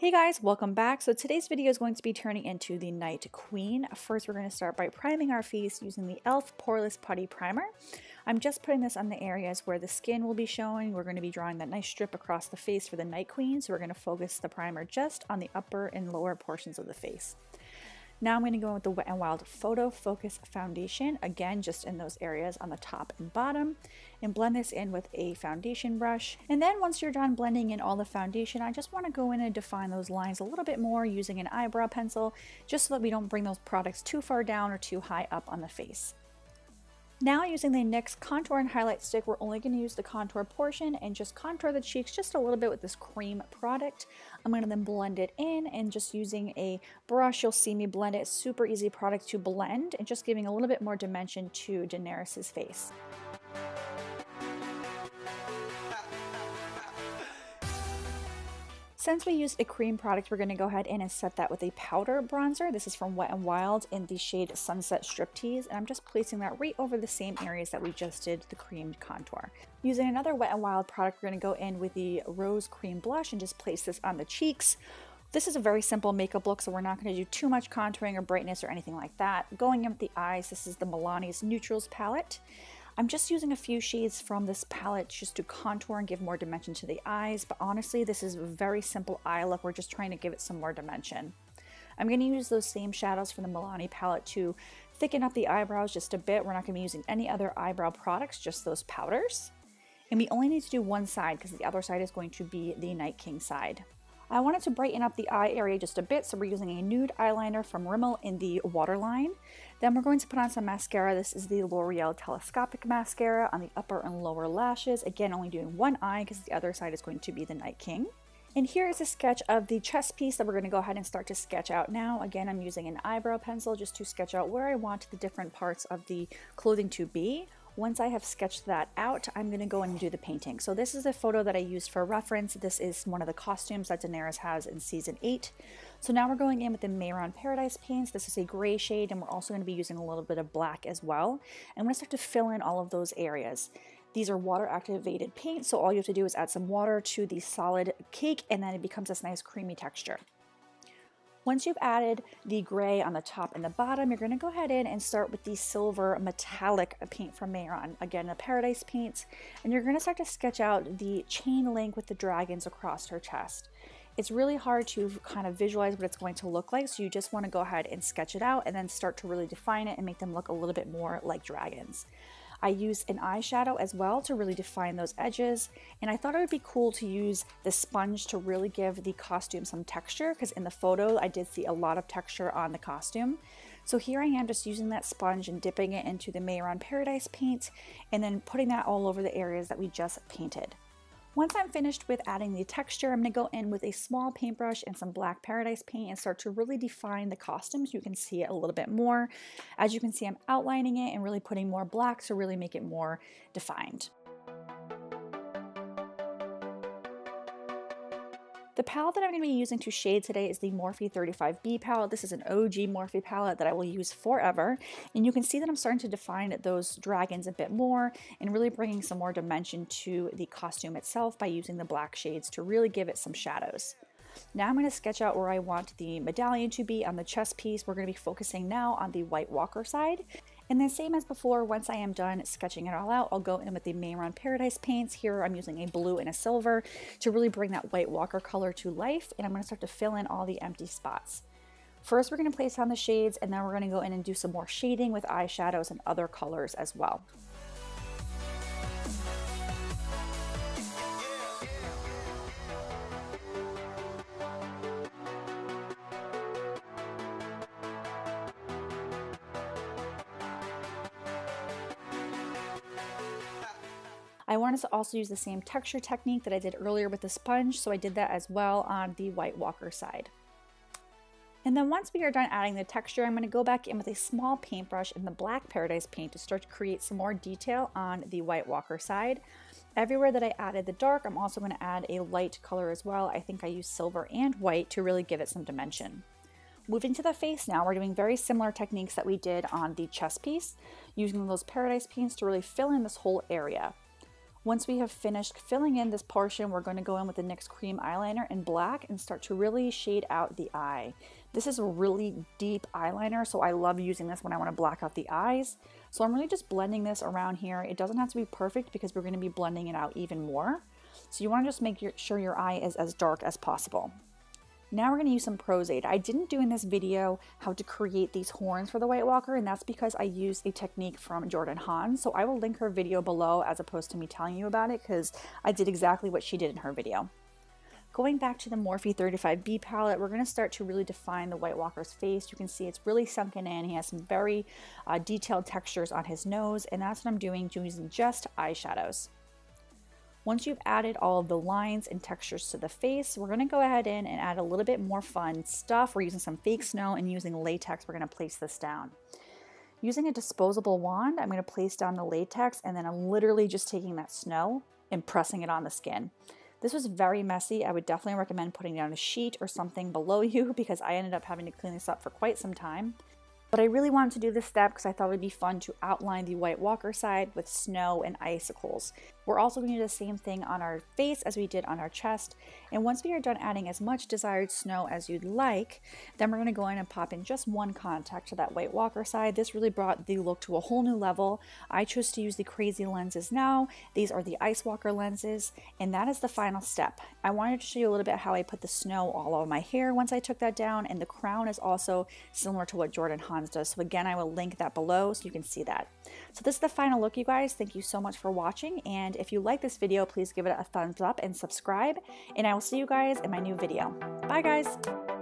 Hey guys, welcome back. So today's video is going to be turning into the Night Queen. First, we're going to start by priming our face using the e.l.f. Poreless Putty Primer. I'm just putting this on the areas where the skin will be showing. We're going to be drawing that nice strip across the face for the Night Queen, so we're going to focus the primer just on the upper and lower portions of the face. Now I'm going to go with the Wet n Wild Photo Focus Foundation, again just in those areas on the top and bottom, and blend this in with a foundation brush. And then once you're done blending in all the foundation, I just want to go in and define those lines a little bit more using an eyebrow pencil, just so that we don't bring those products too far down or too high up on the face. Now using the NYX Contour and Highlight Stick, we're only going to use the contour portion and just contour the cheeks just a little bit with this Creme product. I'm going to then blend it in, and just using a brush, you'll see me blend it. Super easy product to blend and just giving a little bit more dimension to Daenerys's face. Since we used a cream product, we're going to go ahead and set that with a powder bronzer. This is from Wet n Wild in the shade Sunset Striptease, and I'm just placing that right over the same areas that we just did the creamed contour. Using another Wet n Wild product, we're going to go in with the Rose Cream Blush and just place this on the cheeks. This is a very simple makeup look, so we're not going to do too much contouring or brightness or anything like that. Going in with the eyes, this is the Milani's Neutrals palette. I'm just using a few shades from this palette just to contour and give more dimension to the eyes, but honestly, this is a very simple eye look. We're just trying to give it some more dimension. I'm going to use those same shadows from the Milani palette to thicken up the eyebrows just a bit. We're not going to be using any other eyebrow products, just those powders. And we only need to do one side because the other side is going to be the Night King side. I wanted to brighten up the eye area just a bit, so we're using a nude eyeliner from Rimmel in the waterline. Then we're going to put on some mascara. This is the L'Oreal Telescopic mascara on the upper and lower lashes. Again, only doing one eye because the other side is going to be the Night King. And here is a sketch of the chest piece that we're going to go ahead and start to sketch out now. Again, I'm using an eyebrow pencil just to sketch out where I want the different parts of the clothing to be. Once I have sketched that out, I'm going to go in and do the painting. So this is a photo that I used for reference. This is one of the costumes that Daenerys has in season 8. So now we're going in with the Mehron Paradise Paints. This is a gray shade, and we're also going to be using a little bit of black as well. And I'm going to start to fill in all of those areas. These are water activated paints, so all you have to do is add some water to the solid cake, and then it becomes this nice creamy texture. Once you've added the gray on the top and the bottom, you're going to go ahead in and start with the silver metallic paint from Mehron, again the Paradise Paints, and you're going to start to sketch out the chain link with the dragons across her chest. It's really hard to kind of visualize what it's going to look like, so you just want to go ahead and sketch it out and then start to really define it and make them look a little bit more like dragons. I used an eyeshadow as well to really define those edges, and I thought it would be cool to use the sponge to really give the costume some texture, because in the photo I did see a lot of texture on the costume. So here I am just using that sponge and dipping it into the Mehron Paradise paint and then putting that all over the areas that we just painted. Once I'm finished with adding the texture, I'm going to go in with a small paintbrush and some black Paradise paint and start to really define the costumes. You can see it a little bit more. As you can see, I'm outlining it and really putting more black to really make it more defined. The palette that I'm going to be using to shade today is the Morphe 35B palette. This is an OG Morphe palette that I will use forever. And you can see that I'm starting to define those dragons a bit more and really bringing some more dimension to the costume itself by using the black shades to really give it some shadows. Now I'm going to sketch out where I want the medallion to be on the chest piece. We're going to be focusing now on the White Walker side. And then same as before, once I am done sketching it all out, I'll go in with the Mehron Paradise Paints. Here I'm using a blue and a silver to really bring that White Walker color to life, and I'm going to start to fill in all the empty spots. First we're going to place on the shades, and then we're going to go in and do some more shading with eyeshadows and other colors as well. I wanted to also use the same texture technique that I did earlier with the sponge, so I did that as well on the White Walker side. And then once we are done adding the texture, I'm going to go back in with a small paintbrush in the black Paradise paint to start to create some more detail on the White Walker side. Everywhere that I added the dark, I'm also going to add a light color as well. I think I used silver and white to really give it some dimension. Moving to the face now, we're doing very similar techniques that we did on the chest piece, using those Paradise paints to really fill in this whole area. Once we have finished filling in this portion, we're going to go in with the NYX Cream Eyeliner in black and start to really shade out the eye. This is a really deep eyeliner, so I love using this when I want to black out the eyes. So I'm really just blending this around here. It doesn't have to be perfect because we're going to be blending it out even more. So you want to just make sure your eye is as dark as possible. Now we're going to use some Aide. I didn't do in this video how to create these horns for the White Walker, and that's because I used a technique from Hanz. So I will link her video below as opposed to me telling you about it, because I did exactly what she did in her video. Going back to the Morphe 35B palette, we're going to start to really define the White Walker's face. You can see it's really sunken in. He has some very detailed textures on his nose, and that's what I'm doing, using just eyeshadows. Once you've added all of the lines and textures to the face, we're going to go ahead and add a little bit more fun stuff. We're using some fake snow and using latex. We're going to place this down. Using a disposable wand, I'm going to place down the latex, and then I'm literally just taking that snow and pressing it on the skin. This was very messy. I would definitely recommend putting down a sheet or something below you, because I ended up having to clean this up for quite some time. But I really wanted to do this step because I thought it would be fun to outline the White Walker side with snow and icicles. We're also going to do the same thing on our face as we did on our chest. And once we are done adding as much desired snow as you'd like, then we're going to go in and pop in just one contact to that White Walker side. This really brought the look to a whole new level. I chose to use the Crazy lenses now. These are the Ice Walker lenses, and that is the final step. I wanted to show you a little bit how I put the snow all over my hair once I took that down, and the crown is also similar to what Hanz does. So again, I will link that below so you can see that. So this is the final look, you guys. Thank you so much for watching, and if you like this video, please give it a thumbs up and subscribe, and I will see you guys in my new video. Bye guys!